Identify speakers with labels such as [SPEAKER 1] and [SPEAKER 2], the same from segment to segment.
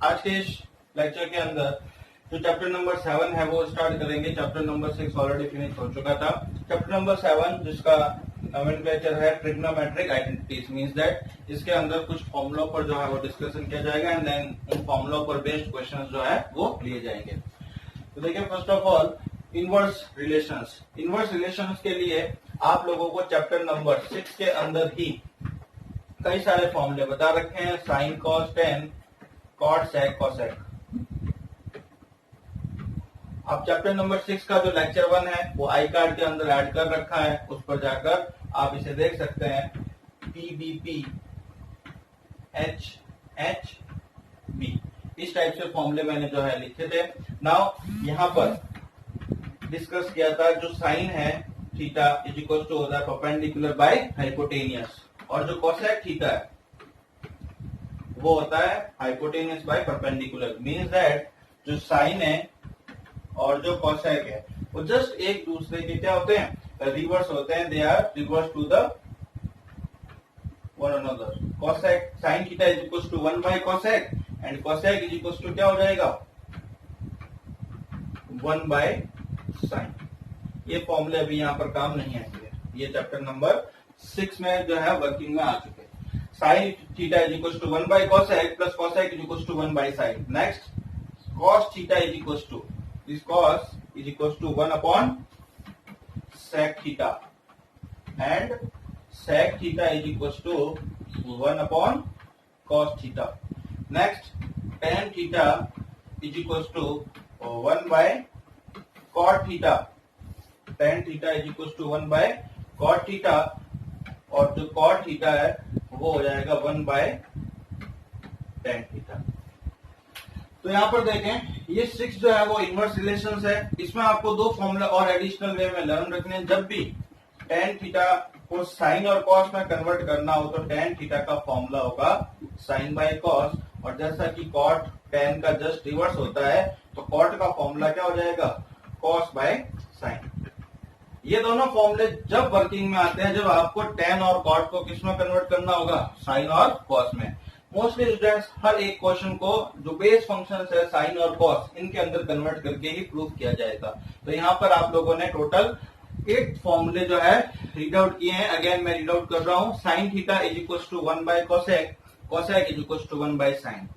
[SPEAKER 1] आज के इस लेक्चर के अंदर जो चैप्टर नंबर 7 है वो स्टार्ट करेंगे। चैप्टर नंबर 6 ऑलरेडी फिनिश हो चुका था। चैप्टर नंबर 7 जिसका नोमेनक्लेचर है ट्रिग्नोमेट्रिक आइडेंटिटीज, मींस दैट इसके अंदर कुछ फॉर्मूलों पर जो है वो डिस्कशन किया जाएगा एंड देन उन फॉर्मूलों पर बेस्ड क्वेश्चंस जो है वो लिए जाएंगे। तो देखिए, first of all inverse relations. Inverse relations के लिए आप लोगों को चैप्टर नंबर 6 के अंदर ही कई सारे फॉर्मूले बता रखे हैं, sine cos tan cot sec cosec. अब चैप्टर नंबर 6 का जो लेक्चर 1 है वो आई कार्ड के अंदर ऐड कर रखा है, उस पर जाकर आप इसे देख सकते हैं। PBP HHB इस टाइप से फॉर्मूले मैंने जो है लिखे थे। नाउ यहाँ पर डिस्कस किया था जो साइन है थीटा इज इक्वल टू होता है परपेंडिकुलर बाय हाइपोटेनियस, और जो कोसेक थीटा है वो होता है hypotenuse by perpendicular. Means that जो साइन है और जो कोसेक है वो जस्ट एक दूसरे के क्या होते हैं, रिवर्स होते हैं। They are reverse to the one another. Cosec sine theta is equal to 1 by cosec and cosec is equal to क्या हो जाएगा 1 बाय साइन। ये फॉर्मूले अभी यहाँ पर काम नहीं आएंगे, ये चैप्टर नंबर 6 में जो है वर्किंग में आ चुके हैं। Sine theta is equal to 1 by cosec plus cosec is equal to 1 by sine. Next cos theta is equal to this cos is equal to 1 upon sec theta and sec theta is equal to 1 upon cos theta. Next tan theta is equal to 1 by cot theta. Tan theta is equal to 1 by cot theta और जो cot theta है वो हो जाएगा 1 by ten theta. तो यहाँ पर देखें, ये 6 जो है वो इनवर्स रिलेशंस है। इसमें आपको दो फॉर्मूला और एडिशनल वे में लर्न रखने हैं। जब भी टेन थीटा को साइन और कॉस में कन्वर्ट करना हो तो टेन थीटा का फॉर्मूला होगा साइन बाय कॉस, और जैसा कि कॉट टेन का जस्ट रिवर्स होता है तो कॉट का फॉर्मूला क्या हो जाएगा कॉस बाय साइन। ये दोनों फॉर्मूले जब वर्किंग में आते हैं जब आपको टेन और कॉट को किसमें कन्वर्ट करना होगा, साइन और कॉस में। मोस्टली स्टूडेंट्स हर एक क्वेश्चन को जो बेस फंक्शंस है साइन और कॉस इनके अंदर कन्वर्ट करके ही प्रूव किया जाएगा। तो यहाँ पर आप लोगों ने टोटल 8 फॉर्मूले जो है रीड आउट किए हैं। अगेन मैं रीड आउट कर रहा हूँ। Sine theta is equal to 1 by cosec, cosec is equal to 1 by sine,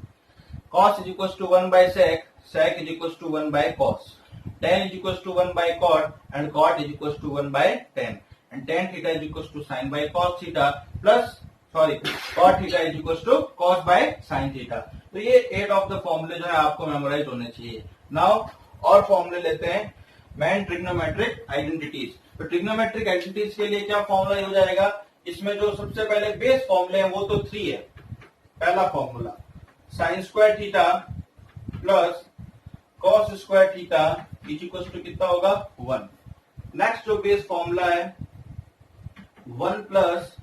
[SPEAKER 1] cos is equal to 1 by sec, sec is equal to 1 by cos, tan is equals to 1 by cot and cot is equals to 1 by tan, and tan theta is equals to sin by cos theta plus cot theta is equals to cos by sin theta। तो ये 8 of the फॉर्मूले जो है आपको memorise होने चाहिए। Now और फॉर्मूले लेते हैं मेन ट्रिग्नोमेट्रिक आइडेंटिटीज। तो ट्रिग्नोमेट्रिक आइडेंटिटीज के लिए क्या फॉर्मूला हो जाएगा, इसमें जो सबसे पहले बेस फॉर्मूले हैं वो तो 3 है। पहला formula sine square theta plus cos square theta is equal to कितना होगा 1। नेक्स्ट जो बेस फॉर्मूला है 1 plus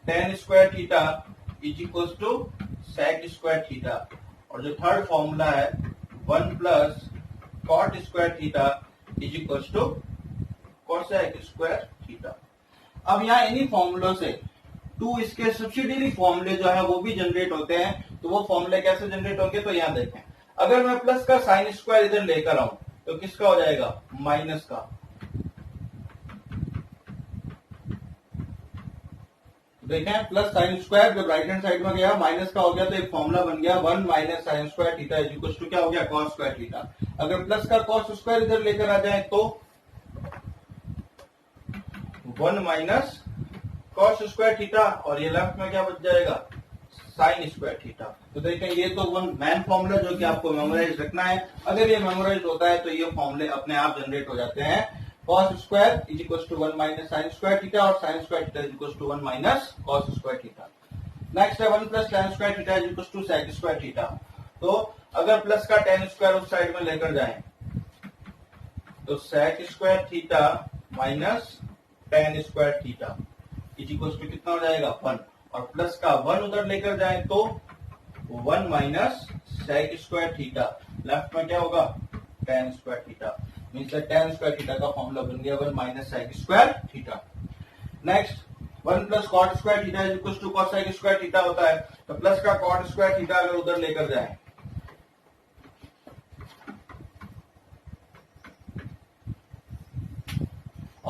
[SPEAKER 1] tan square theta is equal to sec square theta, और जो थर्ड फॉर्मूला है 1 plus cot square theta is equal to cosec square theta. अब यहाँ इन्हीं फॉर्मूलों से 2 इसके सब्सिडियरी फॉर्मूले जो है वो भी जनरेट होते हैं। तो वो फॉर्मूले कैसे जनरेट होंगे, तो यहाँ देखें, अगर मैं प्लस का साइन स्क्वायर इधर लेकर आऊं तो किसका हो जाएगा माइनस का। देखें, प्लस साइन स्क्वायर जब राइट हैंड साइड में गया माइनस का हो गया तो एक फॉर्मूला बन गया 1 minus sine square theta is equal to क्या हो गया कॉस स्क्वायर थीटा। अगर प्लस का कॉस स्क्वायर इधर लेकर आ जाए तो 1 माइनस कॉस स्क्वायर थीटा, और ये लेफ्ट में क्या बच जाएगा साइन स्क्वायर थीटा। तो देखें, ये तो वन मैन फॉर्मूला जो कि आपको मेमोराइज रखना है। अगर ये मेमोराइज होता है तो ये फॉर्मूले अपने आप जनरेट हो जाते हैं। Cos square is equal to 1 minus sine square theta और sine square theta is equal to 1 minus cos square theta. Next है 1 plus tan square theta is equal to sec square theta. तो अगर plus का ten square उस side में लेकर जाए तो sec square theta minus tan square theta is equal to कितना हो जाएगा 1, और प्लस का 1 उधर लेकर जाए तो 1 minus sec square theta, left में क्या होगा tan square theta. Means tan square theta का फॉर्मूला बन गया 1 minus sec square theta. Next 1 plus cot square theta is equal to cosec square theta होता है। तो प्लस का कॉट स्क्वायर थीटा अगर उधर लेकर जाए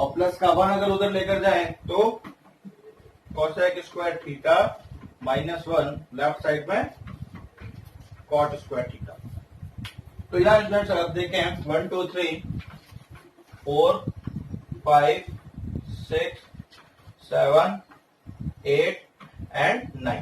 [SPEAKER 1] और प्लस का 1 अगर उधर लेकर जाए तो cosec square theta -1 left side में कॉट स्क्वायर थीटा। तो यहाँ स्टूडेंट्स आप देखें 1 2 3 4 5 6 7 8 एंड 9।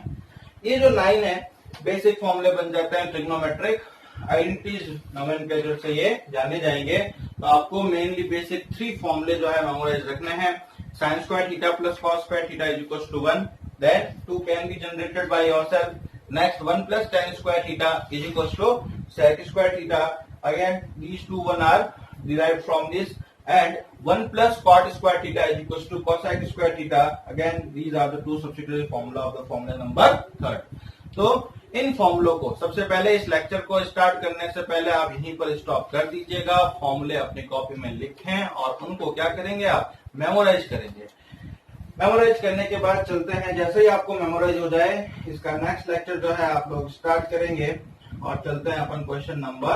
[SPEAKER 1] ये जो 9 है बेसिक फॉर्मूले बन जाते हैं ट्रिग्नोमेट्रिक आइडेंटिटीज नोमेनक्लेचर से ये जाने जाएंगे। तो आपको मेनली बेसिक 3 फॉर्मूले जो है मेमोराइज रखने हैं। sin square theta plus cos square theta is equals to 1. Then 2 can be generated by yourself. Next 1 plus tan square theta is equals to sec square theta. Again these two one are derived from this, and 1 plus cot square theta is equals to cosec square theta. Again these are the two subsidiary formula of the formula number 3rd. तो इन फॉर्मूलों को सबसे पहले इस lecture को start करने से पहले आप यहीं पर स्टॉप कर दीजिएगा। फॉर्मूले अपनी कॉपी में लिखें और उनको क्या करेंगे, आप मेमोराइज करेंगे। मेमोराइज करने के बाद चलते हैं, जैसे ही आपको मेमोराइज हो जाए इसका नेक्स्ट लेक्चर जो है आप लोग स्टार्ट करेंगे और चलते हैं अपन क्वेश्चन नंबर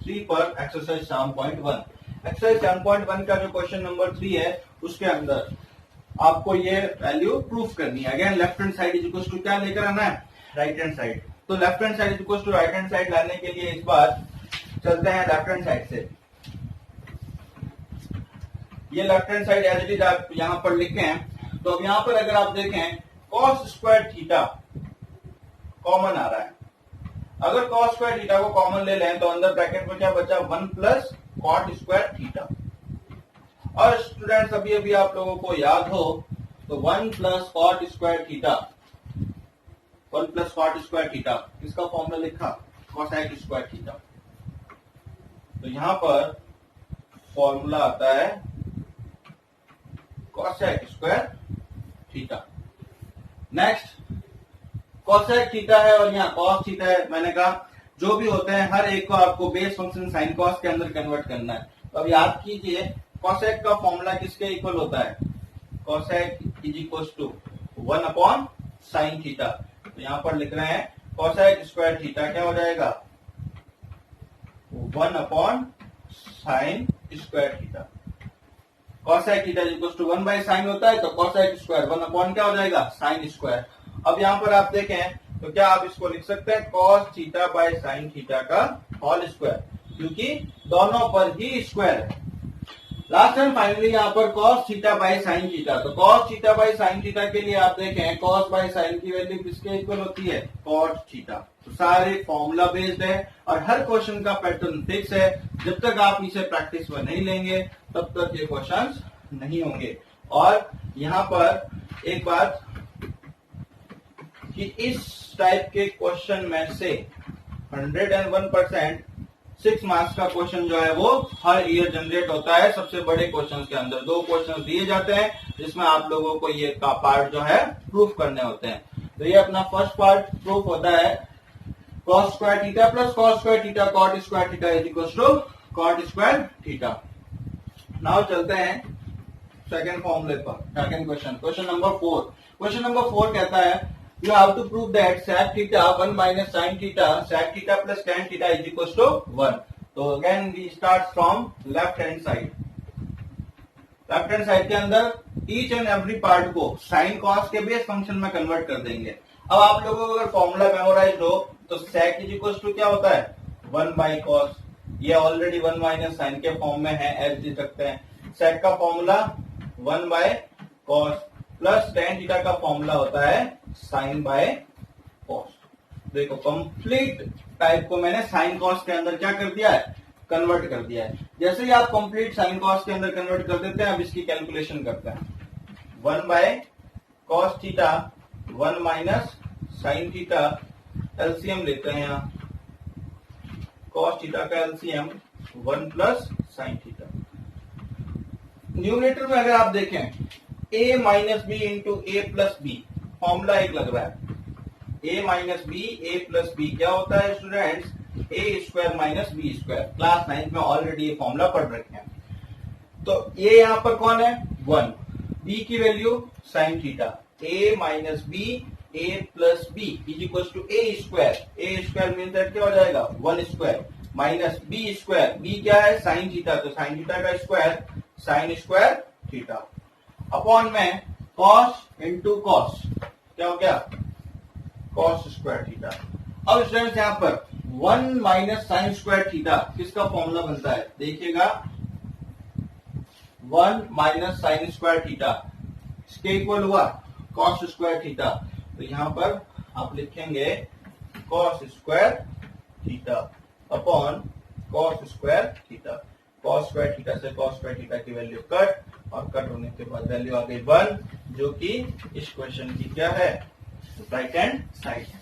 [SPEAKER 1] 3 पर एक्सरसाइज 7.1। एक्सरसाइज 7.1 का जो क्वेश्चन नंबर 3 है उसके अंदर आपको ये वैल्यू प्रूफ करनी है। Again left hand side is equal to क्या लेकर आना है, राइट हैंड साइड। तो left hand side is equal to right hand side लाने के लिए इस बार चलते हैं लेफ्ट हैंड साइड से। ये left hand side as it is आप यहां पर लिखे हैं। तो अब यहां पर अगर आप देखें cos स्क्वायर थीटा कॉमन आ रहा है। अगर cos स्क्वायर थीटा को कॉमन ले लें तो अंदर ब्रैकेट में क्या बचा, 1 प्लस कॉट स्क्वायर थीटा। और स्टूडेंट्स अभी अभी आप लोगों को याद हो तो 1 plus cot square theta, 1 plus cot square theta किसका फॉर्मूला लिखा, कोसेक स्क्वायर थीटा। तो यहां पर फॉर्मूला आता है cosec square theta. Next cosec theta है और यहाँ कॉस थीटा है। मैंने कहा जो भी होते हैं हर एक को आपको बेस फंक्शन साइन कॉस के अंदर कन्वर्ट करना है। तो अब याद कीजिए कोसेक का फॉर्मूला किसके इक्वल होता है, cosec is equal to 1 upon sine theta. तो यहां पर लिख रहे हैं कोसेक स्क्वायर थीटा क्या हो जाएगा, 1 upon sine square theta. Cosec theta is equal to 1 by sine होता है, तो कोसेक स्क्वायर 1 अपॉन क्या हो जाएगा, साइन स्क्वायर। अब यहां पर आप देखें तो क्या आप इसको लिख सकते हैं cos theta by sine theta का होल स्क्वायर, क्योंकि दोनों पर ही स्क्वायर है। लास्ट एंड फाइनली यहाँ पर cos theta by sine theta. तो cos theta by sine theta के लिए आप देखें cos बाई साइन की वैल्यू किसके इक्वल होती है, cot थीटा। तो सारे फॉर्मूला बेस्ड है और हर क्वेश्चन का पैटर्न फिक्स है। जब तक आप इसे प्रैक्टिस में नहीं लेंगे तब तक ये क्वेश्चंस नहीं होंगे। और यहाँ पर एक बात कि इस टाइप के क्वेश्चन में से 101% 6 मार्क्स का क्वेश्चन जो है वो हर ईयर जनरेट होता है। सबसे बड़े क्वेश्चंस के अंदर 2 क्वेश्चंस दिए जाते हैं जिसमें आप लोगों को ये का पार्ट जो है प्रूफ करने होते हैं। तो ये अपना फर्स्ट पार्ट प्रूफ होता है cos square theta plus cos square theta cot square theta is equal to cot square theta. Now चलते हैं सेकंड फॉर्मूले पर, second question, question number 4। Question number 4 कहता है you have to prove that sec theta 1 minus sin theta sec theta plus tan theta is equals to 1. So again we start from left hand side. Left hand side के अंदर each and every part को sine cos के base function में convert कर देंगे। अब आप लोगों को अगर फॉर्मूला मेमोराइज हो तो sec इज इक्वल टू क्या होता है, 1 बाई कॉस। ये ऑलरेडी 1 माइनस साइन के फॉर्म में है, एज लिख सकते हैं। sec का formula 1 by cos plus tan theta का फॉर्मूला होता है साइन बाय कॉस। देखो कंप्लीट टाइप को मैंने साइन कॉस के अंदर क्या कर दिया है, कन्वर्ट कर दिया है। जैसे ही आप कंप्लीट साइन कॉस के अंदर कन्वर्ट कर देते हैं अब इसकी कैलकुलेशन करते हैं। 1 by cos theta 1 minus sine theta, LCM लेते हैं यहाँ, कॉस थीटा का LCM 1 plus sine theta. Numerator में अगर आप देखें a minus B into A plus B, formula एक लग रहा है। a minus B A plus B क्या होता है students, A square minus B square. Class 9 में ऑलरेडी ये फॉर्मूला पढ़ रखे हैं। तो ये यहाँ पर कौन है, 1, b की value sine theta, a minus B A plus b is equal to a square. A square mean that क्या हो जाएगा, 1 square minus B square, b क्या है साइन थीटा, तो साइन थीटा का square sine square theta upon में cos into cos, क्या हो गया कॉस स्क्वायर थीटा। अब स्टूडेंट्स यहां पर 1 माइनस साइन स्क्वायर थीटा किसका फॉर्मूला बनता है, देखिएगा 1 माइनस साइन स्क्वायर थीटा इसके इक्वल हुआ कॉस स्क्वायर थीटा। तो यहां पर आप लिखेंगे cos square theta upon cos square theta. Cos square theta से कॉस स्क्वायर थीटा की वैल्यू कट और कट होने के बाद वैल्यू आ गई 1, जो कि इस क्वेश्चन की क्या है राइट हैंड साइड है।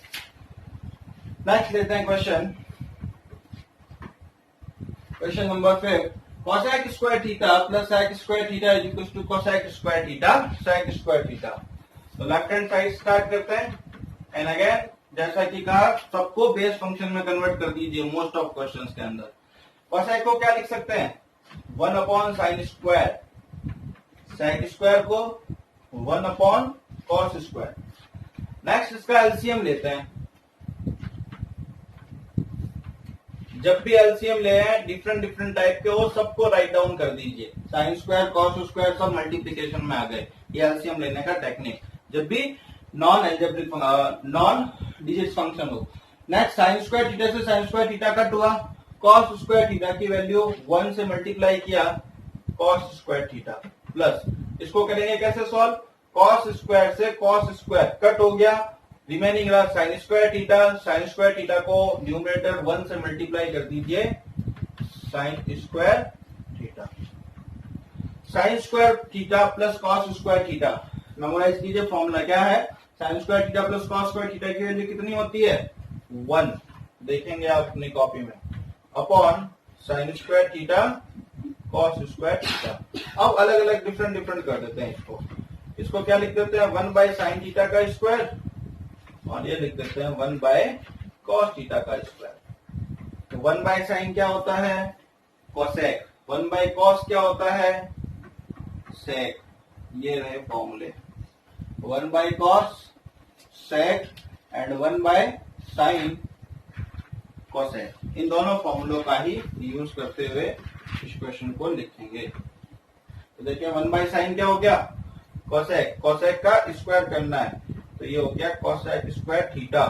[SPEAKER 1] नेक्स्ट लेते हैं question number 5। cosec square theta plus sec square theta is equal to cosec square theta sec square theta. तो लेफ्ट हैंड साइड स्टार्ट करते हैं एंड अगेन जैसा कि कहा सबको बेस फंक्शन में कन्वर्ट कर दीजिए मोस्ट ऑफ क्वेश्चंस के अंदर। cosec को क्या लिख सकते हैं 1 upon sine square, sec square को 1 अपॉन cos स्क्वायर। नेक्स्ट इसका एलसीएम लेते हैं। जब भी एलसीएम ले हैं डिफरेंट टाइप के हो सबको राइट डाउन कर दीजिए। साइन स्क्वायर कॉस स्क्वायर सब मल्टीप्लिकेशन में आ गए, ये एलसीएम लेने का टेक्निक जब भी non algebraic non digit function हो। नेक्स्ट साइन स्क्वायर थीटा से साइन स्क्वायर थीटा कट हुआ, कॉस स्क्वायर थीटा की वैल्यू 1 से मल्टीप्लाई किया कॉस स्क्वायर थीटा प्लस इसको करेंगे कैसे सॉल्व, कॉस स्क्वायर से कॉस स्क्वायर कट हो गया, रिमेनिंग रहा sine square theta. Sine square theta को न्यूमरेटर 1 से मल्टीप्लाई कर दीजिए sine square theta. Sine square theta plus cos square theta memorise कीजिए, फॉर्मूला क्या है sine square theta plus cos square theta की वैल्यू कितनी होती है 1, देखेंगे आप अपनी कॉपी में, upon sine square theta cos square theta. अब अलग अलग डिफरेंट कर देते हैं इसको क्या लिख देते हैं 1 बाय साइन थीटा का स्क्वायर और ये लिख देते हैं 1 बाय कॉस थीटा का स्क्वायर। तो 1 बाय साइन क्या होता है कोसेक, 1 बाय कॉस क्या होता है सेक। ये रहे फॉर्मूले 1 by cos sec and 1 by sine cosec. इन दोनों फॉर्मूलों का ही यूज करते हुए इस क्वेश्चन को लिखेंगे। तो देखिए 1 बाय साइन क्या हो गया कोसेक, कोसेक का स्क्वायर करना है तो ये हो गया cosec square theta.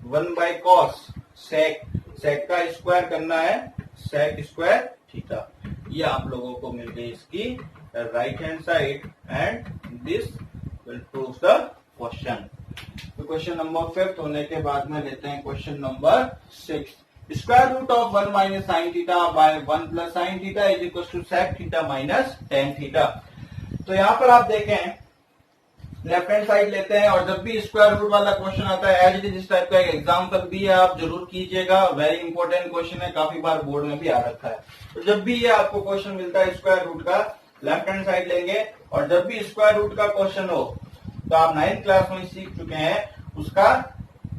[SPEAKER 1] 1 by cos sec, sec का स्क्वायर करना है सेक स्क्वायर थीटा। ये आप लोगों को मिल गई इसकी right hand side and this will prove the question. तो क्वेश्चन नंबर 5 होने के बाद में लेते हैं question number 6। Square root of 1 minus sine theta by 1 plus sine theta is equal to sec theta minus tan theta. तो यहां पर आप देखें लेफ्ट हैंड साइड लेते हैं और जब भी स्क्वायर रूट वाला क्वेश्चन आता है एज इट इज इस टाइप का एक एग्जाम्पल भी है, आप जरूर कीजिएगा, वेरी इंपॉर्टेंट क्वेश्चन है, काफी बार बोर्ड में भी आ रखा है। तो जब भी ये आपको क्वेश्चन मिलता है स्क्वायर रूट का लेफ्ट हैंड साइड लेंगे और जब भी स्क्वायर रूट का क्वेश्चन हो तो आप 9th क्लास में सीख चुके हैं उसका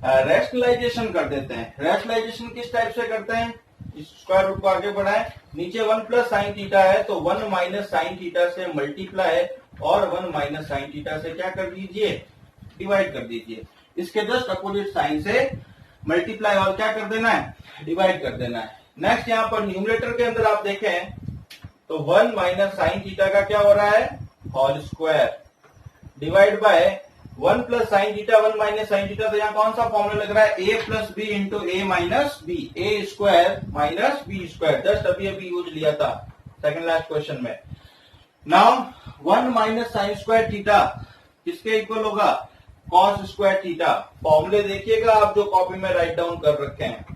[SPEAKER 1] रैशनलाइजेशन कर देते हैं। रैशनलाइजेशन किस टाइप से करते हैं, स्क्वायर रूट को आगे बढ़ाएं, नीचे 1 प्लस साइन थीटा है तो 1 माइनस साइन थीटा से मल्टीप्लाई और 1 माइनस साइन थीटा से क्या कर दीजिए डिवाइड कर दीजिए। इसके जस्ट अपोजिट साइन से मल्टीप्लाई और क्या कर देना है डिवाइड कर देना है। नेक्स्ट यहाँ पर न्यूमरेटर के अंदर आप देखें तो 1 माइनस साइन थीटा का क्या हो रहा है whole square divide by 1 plus sine theta 1 minus sine theta. तो यहाँ कौन सा फॉर्मूला लग रहा है A plus B into A minus B, A square minus B square, just अभी यूज लिया था सेकंड लास्ट क्वेश्चन में। Now 1 minus sine square theta किसके इक्वल होगा कॉस स्क्वायर थीटा। फॉर्मूले देखिएगा आप जो कॉपी में राइट डाउन कर रखे हैं,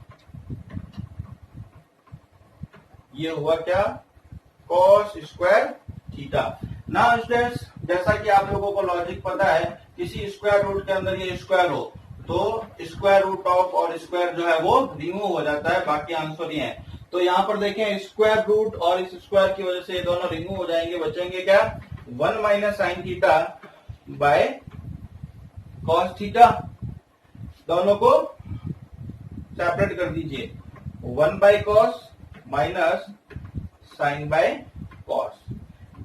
[SPEAKER 1] ये हुआ क्या cos square theta. Now students जैसा कि आप लोगों को लॉजिक पता है किसी स्क्वायर रूट के अंदर ये स्क्वायर हो तो स्क्वायर रूट ऑफ और स्क्वायर जो है वो रिमूव हो जाता है, बाकी आंसर ये है। तो यहाँ पर देखें स्क्वायर रूट और इस स्क्वायर की वजह से ये दोनों रिमूव हो जाएंगे, बचेंगे क्या 1 minus sine theta by cos theta. दोनों को सेपरेट कर दीजिए 1 by cos minus sine by cos.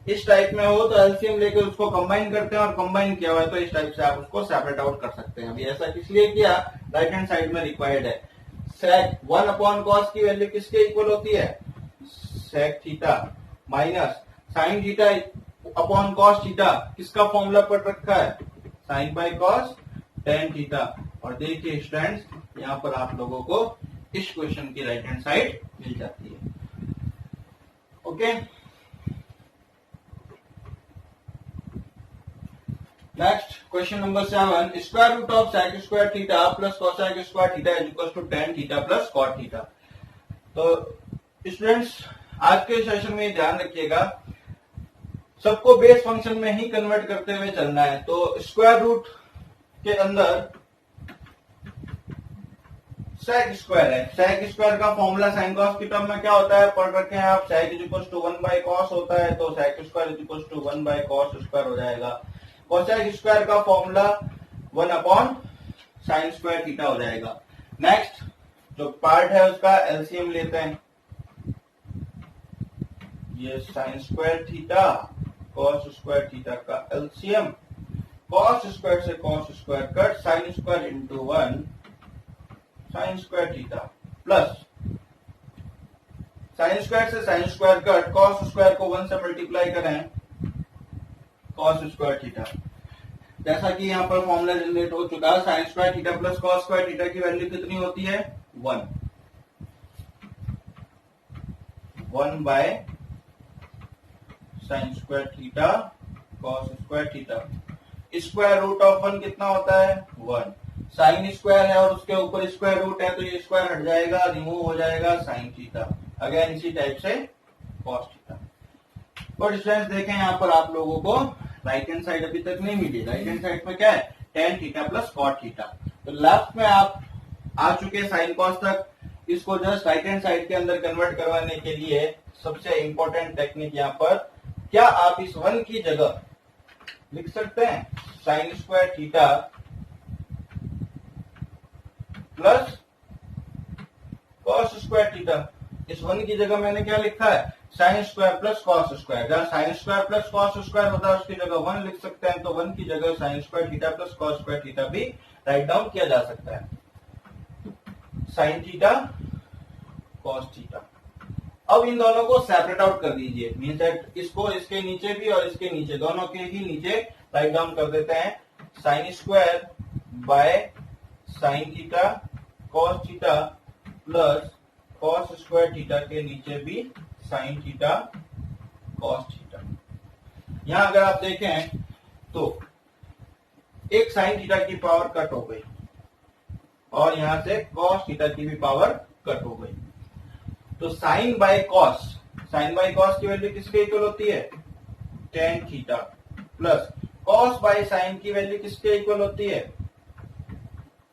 [SPEAKER 1] इस टाइप में हो तो एलसीएम लेकर उसको कंबाइन करते हैं और कंबाइन किया हुआ है तो इस टाइप से आप उसको सेपरेट आउट कर सकते हैं। अभी ऐसा किस लिए किया राइट हैंड साइड में रिक्वायर्ड है। सेक 1 अपॉन कॉस की वैल्यू किसके इक्वल होती है sec theta minus sine theta upon cos theta किसका फॉर्मूला पढ़ रखा है, sine by cos tan theta. और देखिए स्टूडेंट्स यहाँ पर आप लोगों को इस क्वेश्चन की राइट हैंड साइड मिल जाती है। Okay, next question number 7, square root of sec square theta plus cosec square theta is equal to tan theta plus cot theta. तो स्टूडेंट्स आज के सेशन में ध्यान रखिएगा, सबको बेस फंक्शन में ही कन्वर्ट करते हुए चलना है। तो स्क्वायर रूट के अंदर sec स्क्वायर है, sec स्क्वायर का फॉर्मूला sin cos की टर्म में क्या होता है पढ़ रखे हैं आप, sec is equal to 1 by cos होता है, तो sec square is equal to 1 by cos square हो जाएगा। cosec स्क्वायर का formula 1 upon sin square theta हो जाएगा। नेक्स्ट जो पार्ट है उसका एलसीएम लेते हैं, ये sin square theta cos square theta का एलसीएम, cos स्क्वायर से cos square cut, sin square into 1 sin square theta plus sin square से sin square cut, cos square को 1 से मल्टीप्लाई करें cos स्क्वायर थीटा। जैसा कि यहाँ पर फॉर्मूला जनरेट हो चुका है, sin square theta plus cos square theta की वैल्यू कितनी होती है 1 by sin square theta cos square theta. Square root of 1 कितना होता है 1, साइन स्क्वायर है और उसके ऊपर स्क्वायर रूट है तो ये स्क्वायर हट जाएगा, रिमूव हो जाएगा sin थीटा, अगेन इसी टाइप से cos थीटा। और स्टूडेंट्स देखें यहाँ पर आप लोगों को राइट हैंड साइड अभी तक नहीं मिली, राइट हैंड साइड में क्या है tan theta plus cot theta. तो लेफ्ट में आप आ चुके साइन कॉस तक, इसको जस्ट राइट हैंड साइड के अंदर कन्वर्ट करवाने के लिए सबसे इंपॉर्टेंट टेक्निक यहाँ पर, क्या आप इस 1 की जगह लिख सकते हैं sine square theta plus cos square theta. इस 1 की जगह मैंने क्या लिखा है sine square plus cos square, जहां sine square plus cos square होता है उसकी जगह 1 लिख सकते हैं, तो 1 की जगह sign square theta plus cos square theta भी राइट डाउन किया जा सकता है, साइन थीटा cos थीटा। अब इन दोनों को सेपरेट आउट कर दीजिए, मीन दैट इसको इसके नीचे भी और इसके नीचे दोनों के ही नीचे राइट डाउन कर देते हैं, sine square by sine theta cos theta plus cos square theta के नीचे भी साइन थीटा cos थीटा। यहां अगर आप देखें तो एक साइन थीटा की पावर कट हो गई और यहां से cos थीटा की भी पावर कट हो गई, तो साइन बाय कॉस की वैल्यू किसके इक्वल होती है tan theta plus cos by sine की वैल्यू किसके इक्वल होती है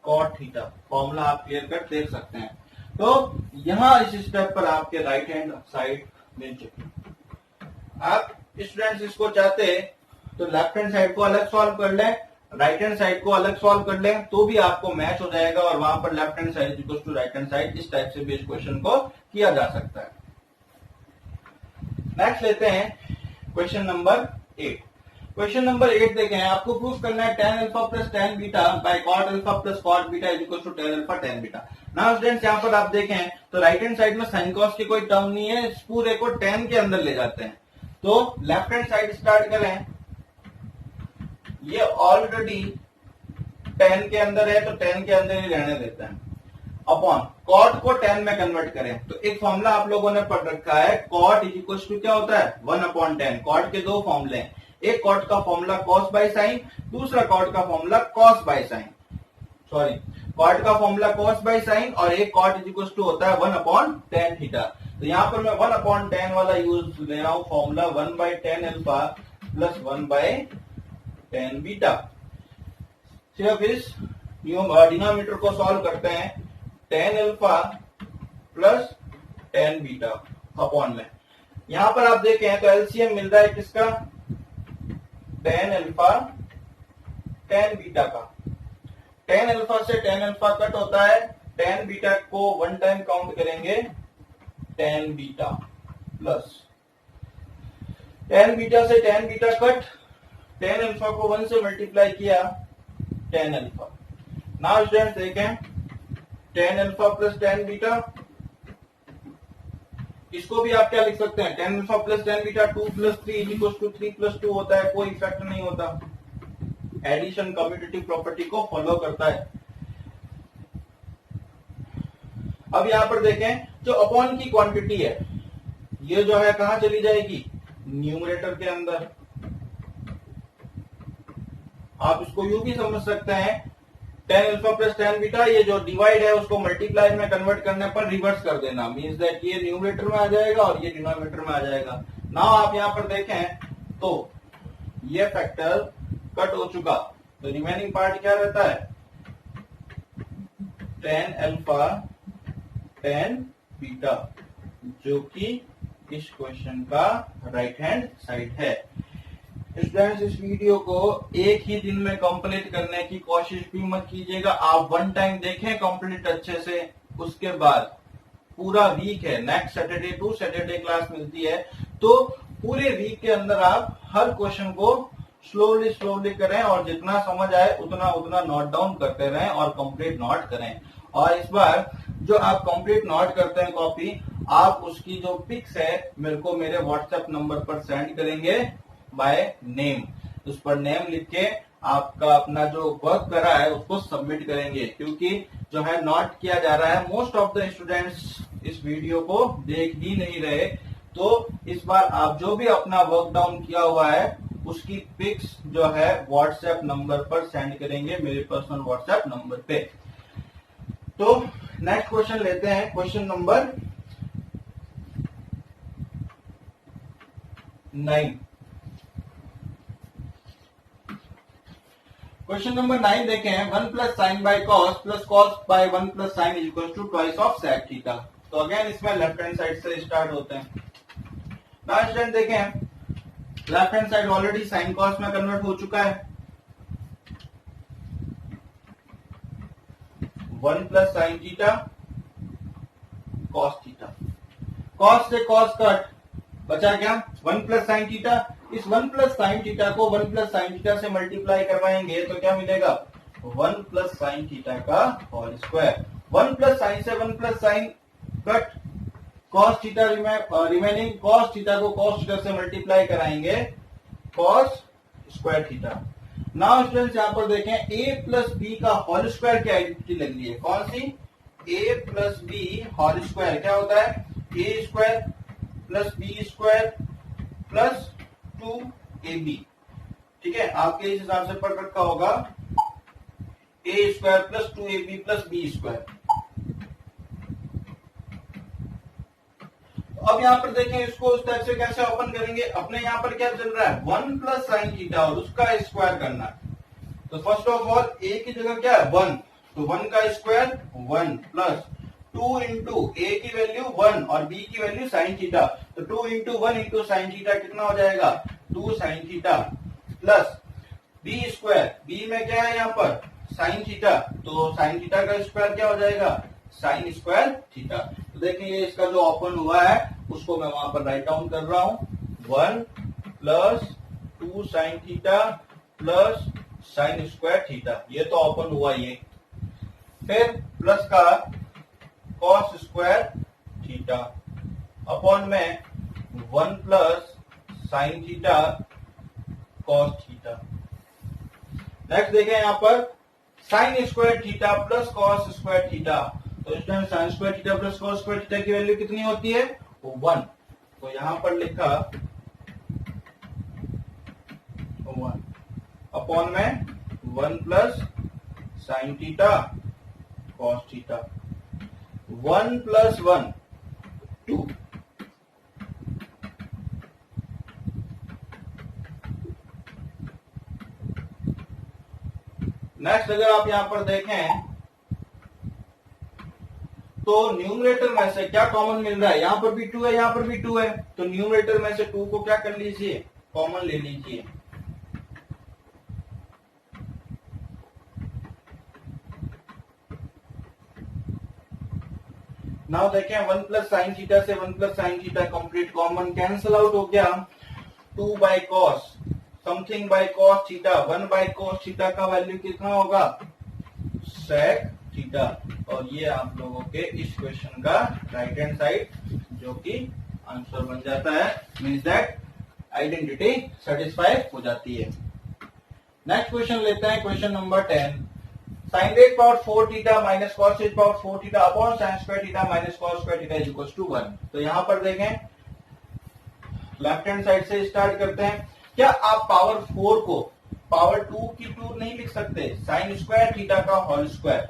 [SPEAKER 1] cot थीटा। फॉर्मूला आप क्लियर कट देख सकते हैं। तो यहां इस स्टेप पर आपके राइट हैंड साइड मिल चुकी। आप स्टूडेंट्स इसको चाहते तो लेफ्ट हैंड साइड को अलग सॉल्व कर लें, राइट हैंड साइड को अलग सॉल्व कर लें, तो भी आपको मैच हो जाएगा और वहां पर left hand side equal to right hand side, इस टाइप से भी इस क्वेश्चन को किया जा सकता है। नेक्स्ट लेते हैं क्वेश्चन नंबर 8। क्वेश्चन नंबर 8 देखें, आपको प्रूफ करना है tan alpha plus tan beta by cot alpha plus cot beta is equal to tan alpha tan beta. Now students यहाँ पर आप देखें तो राइट हैंड साइड में साइन कॉस की कोई टर्म नहीं है, इस पूरे को tan के अंदर ले जाते हैं। तो लेफ्ट हैंड साइड स्टार्ट करें, ये ऑलरेडी tan के अंदर है तो tan के अंदर ही रहने देते हैं, अपॉन cot को tan में कन्वर्ट करें। तो एक फॉर्मूला आप लोगों ने पढ़ रखा है, cot इज इक्वल टू क्या होता है 1 अपॉन tan। cot के दो फॉर्मूले हैं, एक cot का फॉर्मूला cos बाय साइन, दूसरा cot का formula cos by sine, sorry cot का फॉर्मूला cos बाय साइन और एक cot इज इक्वल टू होता है 1 अपॉन tan थीटा। तो यहाँ पर मैं 1 अपॉन tan वाला यूज ले रहा हूं, formula 1 by tan alpha plus 1 by tan beta. सिर्फ इस डिनोमिनेटर को सॉल्व करते हैं, tan alpha plus tan beta upon में, यहां पर आप देखें तो एलसीएम मिल रहा है किसका tan अल्फा tan बीटा का। tan अल्फा से tan अल्फा कट होता है, tan बीटा को 1 टाइम काउंट करेंगे tan beta plus tan beta से tan beta cut, tan alpha को 1 से मल्टीप्लाई किया tan अल्फा। नाउ स्टूडेंट्स देखें tan alpha plus tan beta इसको भी आप क्या लिख सकते हैं, tan alpha plus tan beta 2 plus 3 is equal to 3 plus 2 होता है, कोई इफेक्ट नहीं होता, एडिशन कम्यूटेटिव प्रॉपर्टी को फॉलो करता है। अब यहां पर देखें जो अपॉन की क्वांटिटी है ये जो है कहां चली जाएगी, न्यूमरेटर के अंदर। आप इसको यूं भी समझ सकते हैं tan alpha plus tan beta, ये जो डिवाइड है उसको मल्टीप्लाई में कन्वर्ट करने पर रिवर्स कर देना, मींस दैट ये न्यूमरेटर में आ जाएगा और ये डिनोमिनेटर में आ जाएगा। नाउ आप यहां पर देखें तो ये फैक्टर कट हो चुका, तो रिमेनिंग पार्ट क्या रहता है, tan अल्फा tan बीटा, जो कि इस क्वेश्चन का राइट हैंड साइड है। स्टूडेंट्स इस वीडियो को एक ही दिन में कंप्लीट करने की कोशिश भी मत कीजिएगा, आप वन टाइम देखें कंप्लीट अच्छे से, उसके बाद पूरा वीक है, next Saturday to Saturday class मिलती है, तो पूरे वीक के अंदर आप हर क्वेश्चन को स्लोली करें और जितना समझ आए उतना उतना नोट डाउन करते रहें और कंप्लीट नोट करें। और इस बार जो आप कंप्लीट नोट करते हैं कॉपी, आप उसकी जो पिक्स है मेरे को मेरे व्हाट्सएप नंबर पर सेंड करेंगे बाय नेम, उस पर नेम लिख के आपका अपना जो वर्क करा है उसको सबमिट करेंगे, क्योंकि जो है नोट किया जा रहा है, मोस्ट ऑफ द स्टूडेंट्स इस वीडियो को देख ही नहीं रहे, तो इस बार आप जो भी अपना वर्क डाउन किया हुआ है उसकी पिक्स जो है व्हाट्सएप नंबर पर सेंड करेंगे, मेरे पर्सनल व्हाट्सएप नंबर पे। तो नेक्स्ट क्वेश्चन लेते हैं, क्वेश्चन नंबर 9। क्वेश्चन नंबर 9 देखें, 1 plus sine by cos plus cos by 1 plus sine is equal to twice of sec theta. तो अगेन इसमें लेफ्ट हैंड साइड से स्टार्ट होते हैं। नाउ स्टूडेंट देखें, left hand side already sine cos में convert हो चुका है, 1 plus sine theta cos theta, cos से कॉस कट, बचा क्या 1 प्लस साइन थीटा। इस 1 प्लस साइन थीटा को 1 प्लस साइन थीटा से मल्टीप्लाई करवाएंगे तो क्या मिलेगा, 1 प्लस साइन थीटा का होल स्क्वायर। 1 प्लस साइन से 1 plus sine cut, cos theta remaining, cos theta को कॉस थीटा से मल्टीप्लाई कराएंगे, cos square theta. Now students यहां पर देखें, a प्लस बी का होल स्क्वायर की आइडेंटिटी लग रही है, कौन सी, a plus b whole square क्या होता है, a square plus B square plus 2ab, ठीक है, आपके इस हिसाब से पढ़ रखा होगा, a square plus 2ab plus B square. अब यहां पर देखें इसको उस टाइप से कैसे ओपन करेंगे, अपने यहां पर क्या चल रहा है, 1 प्लस साइन थीटा और उसका स्क्वायर करना है। तो फर्स्ट ऑफ ऑल a की जगह क्या है 1, तो 1 का स्क्वायर 1 प्लस 2 इंटू a की वैल्यू 1 और b की वैल्यू साइन थीटा, तो 2 इंटू 1 इंटू साइन थीटा कितना हो जाएगा, 2 sign theta plus b square, b में क्या है यहाँ पर साइन थीटा, तो साइन थीटा का स्क्वायर क्या हो जाएगा, साइन स्क्वायर थीटा। तो देखिए ये इसका जो ओपन हुआ है उसको मैं वहां पर राइट डाउन कर रहा हूं, 1 plus 2 sign theta plus sine square theta, ये तो ओपन हुआ ये, फिर प्लस का कॉस स्क्वायर थीटा अपॉन में 1 plus sine theta cos theta. Next देखें यहां पर sine square theta plus cos square theta, तो student sine square theta plus cos square theta की वैल्यू कितनी होती है, 1, तो यहां पर लिखा 1 अपॉन में 1 plus sine theta cos theta, 1 plus 1 2, next अगर आप यहां पर देखें तो न्यूमरेटर में से क्या कॉमन मिल रहा है, यहां पर भी 2 है, यहां पर भी 2 है, तो न्यूमरेटर में से 2 को क्या कर लीजिए, कॉमन ले लीजिए। नाउ देखें 1 प्लस साइन थीटा से 1 plus sine theta complete common cancel out हो गया, 2 by cos something bye cos theta, 1 by cos theta का वैल्यू कितना होगा, सेक थीटा, और ये आप लोगों के इस क्वेश्चन का राइट हैंड साइड जो कि आंसर बन जाता है, मीन्स दैट आइडेंटिटी सेटिस्फाई हो जाती है। नेक्स्ट क्वेश्चन लेते हैं, question number 10। sin raised power 4 theta minus cos raised power 4 theta upon sin square theta minus cos square theta is equal to 1। तो यहां पर देखें, लेफ्ट हैंड साइड से स्टार्ट करते हैं। क्या आप पावर 4 को पावर 2 की 2 नहीं लिख सकते? sin स्क्वायर थीटा का होल स्क्वायर,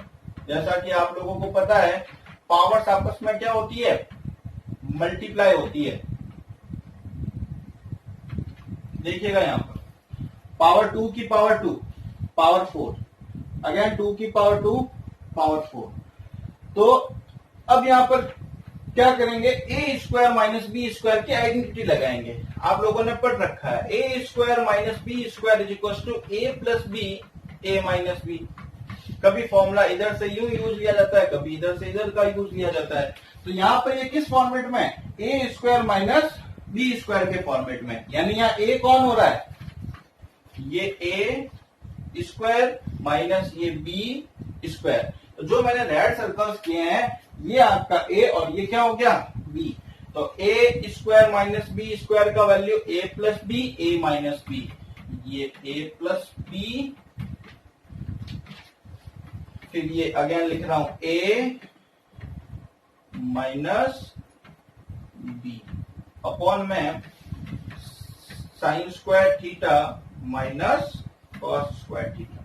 [SPEAKER 1] जैसा कि आप लोगों को पता है पावर्स आपस में क्या होती है, मल्टीप्लाई होती है। देखिएगा यहां पर पावर 2 की पावर 2 पावर 4, अगेन 2 की पावर 2 पावर 4। तो अब यहां पर क्या करेंगे, A square minus B square की आइडेंटिटी लगाएंगे। आप लोगों ने पढ़ रखा है A square minus B square is equal to A plus B A minus B. कभी फॉर्मूला इधर से यूं यूज लिया जाता है, कभी इधर से इधर का यूज लिया जाता है। तो यहां पर ये किस फॉर्मेट में, ए स्क्वायर माइनस बी स्क्वायर के फॉर्मेट में, यानी यहाँ ए कौन हो रहा है, ये ए स्क्वायर माइनस ये बी स्क्वायर। तो जो मैंने रेड सर्कल्स किए हैं ये आपका ए और ये क्या हो गया बी। तो ए स्क्वायर माइनस बी स्क्वायर का value A plus B A minus B, ये ए प्लस बी, फिर ये अगेन लिख रहा हूं ए माइनस बी अपॉन में sign square theta minus cos square theta.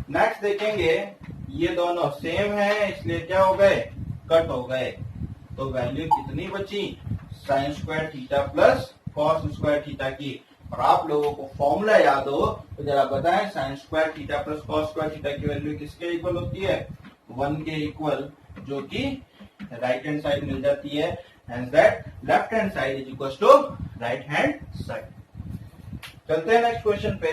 [SPEAKER 1] Next देखेंगे, ये दोनों सेम है इसलिए क्या हो गए, कट हो गए। तो वैल्यू कितनी बची, sign square theta plus cos square theta की। और आप लोगों को फॉर्मूला याद हो तो जरा बताएं, sign square theta plus cos square theta की वैल्यू किसके इक्वल होती है, 1 के इक्वल, जो कि राइट हैंड साइड मिल जाती है। Hence that left hand side is equals to right hand side. चलते हैं नेक्स्ट क्वेश्चन पे।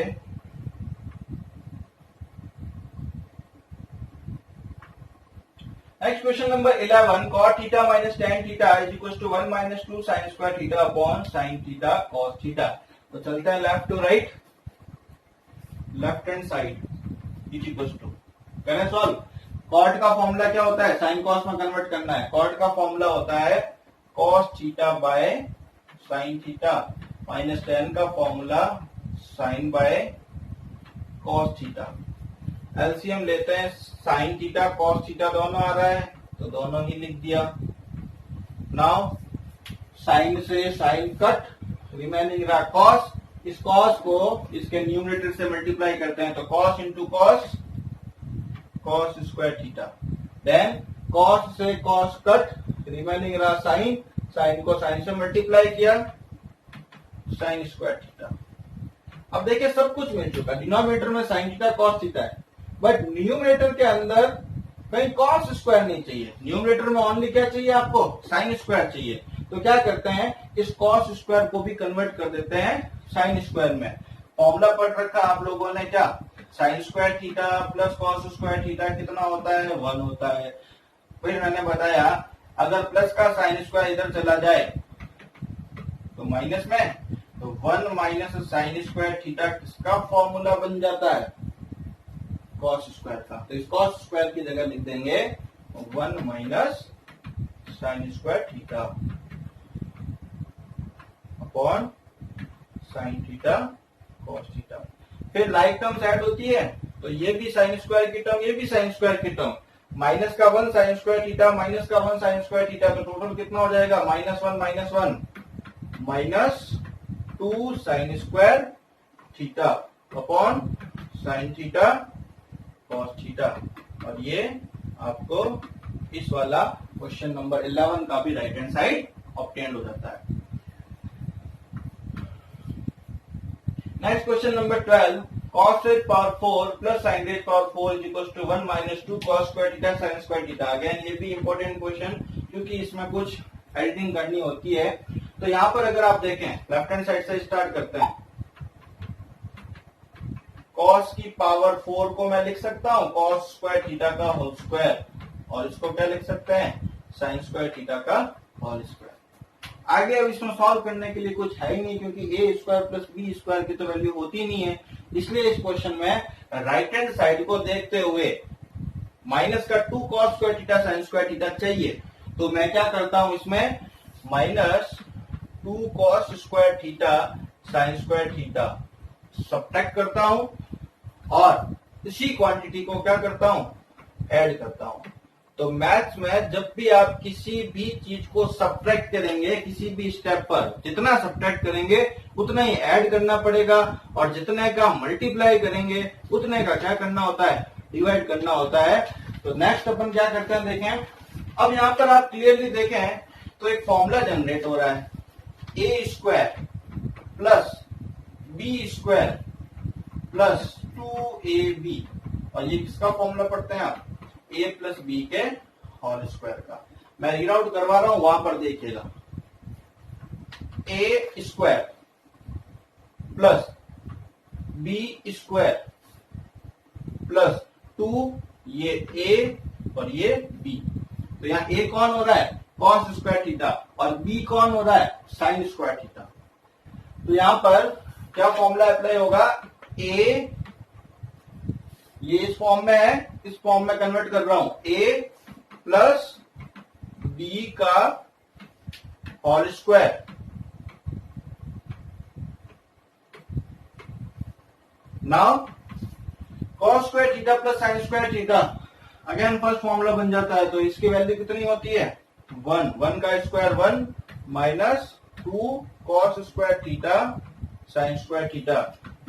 [SPEAKER 1] Next question number 11, cot theta minus tan theta is equal to 1 minus 2 sine square theta upon sine theta cos theta. तो चलते हैं left to right, left hand side is equal to, करें solve. Cot का formula क्या होता है, sign cos में convert करना है। कॉट का फॉर्मूला होता है cos theta by sine theta minus tan का formula sine by cos theta. LCM लेते हैं, साइन थीटा cos थीटा दोनों आ रहा है तो दोनों ही लिख दिया। नाउ साइन से साइन कट, रिमेनिंग रहा cos। इस cos को इसके न्यूमरेटर से मल्टीप्लाई करते हैं तो cos into cos, cos square theta. Then cos से cos कट, रिमेनिंग रहा साइन, साइन को साइन से मल्टीप्लाई किया, साइन स्क्वायर थीटा। अब देखिए सब कुछ मिल चुका, डिनोमिनेटर में साइन थीटा कॉस थीटा है, बट न्यूमरेटर के अंदर कहीं कॉस स्क्वायर नहीं चाहिए। न्यूमरेटर में ओनली क्या चाहिए आपको, साइन स्क्वायर चाहिए। तो क्या करते हैं, इस कॉस स्क्वायर को भी कन्वर्ट कर देते हैं साइन स्क्वायर में। फॉर्मूला पढ़ रखा आप लोगों ने, क्या, sign square theta plus cos square theta कितना होता है, 1 होता है। फिर मैंने बताया अगर प्लस का साइन स्क्वायर इधर चला जाए तो माइनस में, तो 1 माइनस साइन स्क्वायर थीटा किसका फॉर्मूला बन जाता है, कॉस स्क्वायर का। तो इस कॉस स्क्वायर की जगह लिख देंगे 1 minus sine square theta upon sine theta cos theta. फिर लाइक टर्म्स ऐड होती है तो ये भी साइन स्क्वायर की टर्म, ये भी साइन स्क्वायर की टर्म। माइनस का 1 साइन स्क्वायर थीटा माइनस का 1 साइन स्क्वायर थीटा, तो टोटल कितना हो जाएगा, -1 minus 2 sine square theta upon sine theta cos theta. और ये आपको इस वाला क्वेश्चन नंबर 11 का भी राइट हैंड साइड ऑब्टेन्ड हो जाता है। Next question number 12, cos raised power 4 plus sin raised power 4 is equals to 1 minus 2 cos square theta sin square theta। Again ये भी इंपॉर्टेंट क्वेश्चन क्योंकि इसमें कुछ एडिटिंग करनी होती है। तो यहां पर अगर आप देखें, लेफ्ट हैंड साइड से स्टार्ट करते हैं। cos की पावर 4 को मैं लिख सकता हूं cos स्क्वायर थीटा का होल स्क्वायर, और इसको क्या लिख सकते हैं, साइन स्क्वायर थीटा का होल स्क्वायर। आगे अब इसमें सॉल्व करने के लिए कुछ है ही नहीं, क्योंकि ए स्क्वायर प्लस बी स्क्वायर की तो वैल्यू होती नहीं है। इसलिए इस क्वेश्चन में राइट हैंड साइड को देखते हुए माइनस का 2 cos square theta sine square theta चाहिए। तो मैं क्या करता हूं, इसमें minus 2 cos square theta sine square theta subtract करता हूं और इसी क्वांटिटी को क्या करता हूं, ऐड करता हूं। तो मैथ्स में जब भी आप किसी भी चीज को सब्ट्रैक्ट करेंगे, किसी भी स्टेप पर जितना सब्ट्रैक्ट करेंगे उतना ही ऐड करना पड़ेगा, और जितने का मल्टीप्लाई करेंगे उतने का क्या करना होता है, डिवाइड करना होता है। तो नेक्स्ट अपन क्या करते हैं, देखें। अब यहां पर आप क्लियरली देखें तो एक फॉर्मूला जनरेट हो रहा है, A square plus B square plus 2ab, और ये किसका फॉर्मूला पढ़ते हैं आप, a प्लस बी के होल स्क्वायर का। मैं रीड आउट करवा रहा हूं, वहां पर देखिएगा, a square plus B square plus 2, ये a और ये b। तो यहाँ a कौन हो रहा है, कॉस स्क्वायर थीटा, और b कौन हो रहा है, साइन स्क्वायर थीटा। तो यहां पर क्या फॉर्मूला अप्लाई होगा, a ये इस फॉर्म में है, इस फॉर्म में कन्वर्ट कर रहा हूं, a प्लस बी का whole square now cos square theta plus sine square theta, again first formula बन जाता है। तो इसकी वैल्यू कितनी होती है, 1 का square 1 minus 2 cos square theta sine square theta,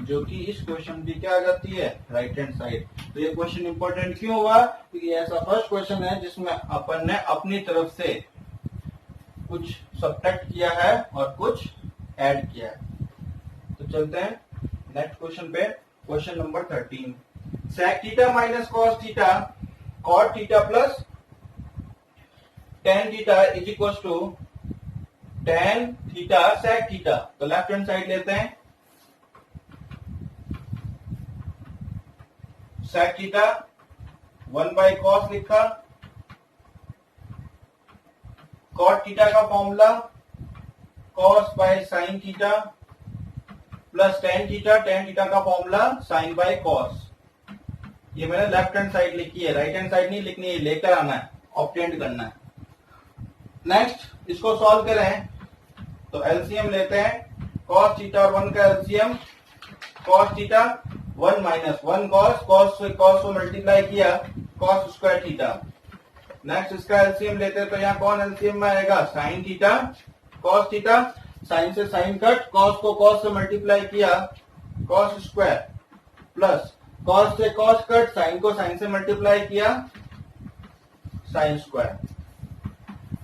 [SPEAKER 1] जो कि इस क्वेश्चन की क्या आ जाती है, राइट हैंड साइड। तो ये क्वेश्चन इंपॉर्टेंट क्यों हुआ, क्योंकि ऐसा फर्स्ट क्वेश्चन है जिसमें अपन ने अपनी तरफ से कुछ सब्ट्रैक्ट किया है और कुछ ऐड किया है। तो चलते हैं नेक्स्ट क्वेश्चन पे, question number 13। Sec theta minus cos theta cot theta plus tan theta is equal to tan theta sec theta. तो लेफ्ट हैंड साइड लेते हैं, सेक थीटा 1 बाई कॉस लिखा, कॉट थीटा का formula cos by sine theta plus tan theta का formula sine by cos. ये मैंने left hand side लिखी है, राइट हैंड साइड नहीं लिखनी है, लेकर आना है, ऑब्टेंड करना है। नेक्स्ट इसको सॉल्व करें तो एलसीएम लेते हैं, कॉस थीटा और 1 का LCM, cos theta 1 minus 1 cos को मल्टीप्लाई किया कॉस स्क्वायर थीटा। नेक्स्ट इसका एलसीएम लेते हैं तो यहाँ कौन एलसीएम में आएगा, sine theta cos theta, sine से साइन कट, कॉस को कॉस से मल्टीप्लाई किया कॉस स्क्वायर प्लस कॉस से कॉस कट, साइन को साइन से मल्टीप्लाई किया sine square.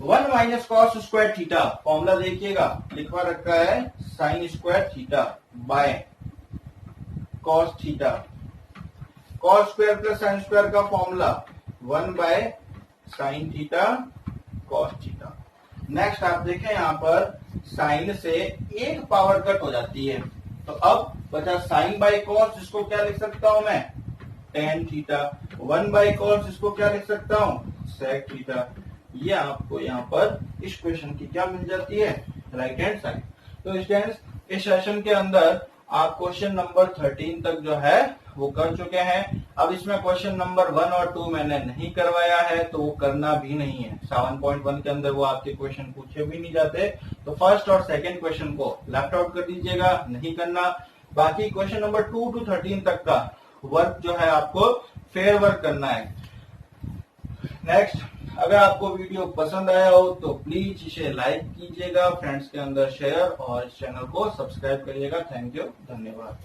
[SPEAKER 1] 1 minus cos square theta, formula देखिएगा लिखवा रखा है sine square theta by cos theta, cos square plus sine square का formula 1 by sine theta cos theta. Next आप देखें यहाँ पर साइन से एक पावर कट हो जाती है, तो अब बचा साइन बाय कॉस, जिसको क्या लिख सकता हूं मैं, टेन थीटा, 1 बाय कॉस जिसको क्या लिख सकता हूं, सेक थीटा। ये आपको यहाँ पर इस क्वेश्चन की क्या मिल जाती है, राइट हैंड साइड। तो स्टूडेंट्स इस सेशन के अंदर आप क्वेश्चन नंबर 13 तक जो है वो कर चुके हैं। अब इसमें क्वेश्चन नंबर 1 और 2 मैंने नहीं करवाया है, तो वो करना भी नहीं है। 7.1 के अंदर वो आपके क्वेश्चन पूछे भी नहीं जाते, तो फर्स्ट और सेकंड क्वेश्चन को लेफ्ट आउट कर दीजिएगा, नहीं करना। बाकी क्वेश्चन नंबर 2 to 13 तक का वर्क जो है आपको फेयर वर्क करना है। नेक्स्ट, अगर आपको वीडियो पसंद आया हो तो प्लीज इसे लाइक कीजिएगा, फ्रेंड्स के अंदर शेयर, और इस चैनल को सब्सक्राइब करिएगा। थैंक यू, धन्यवाद।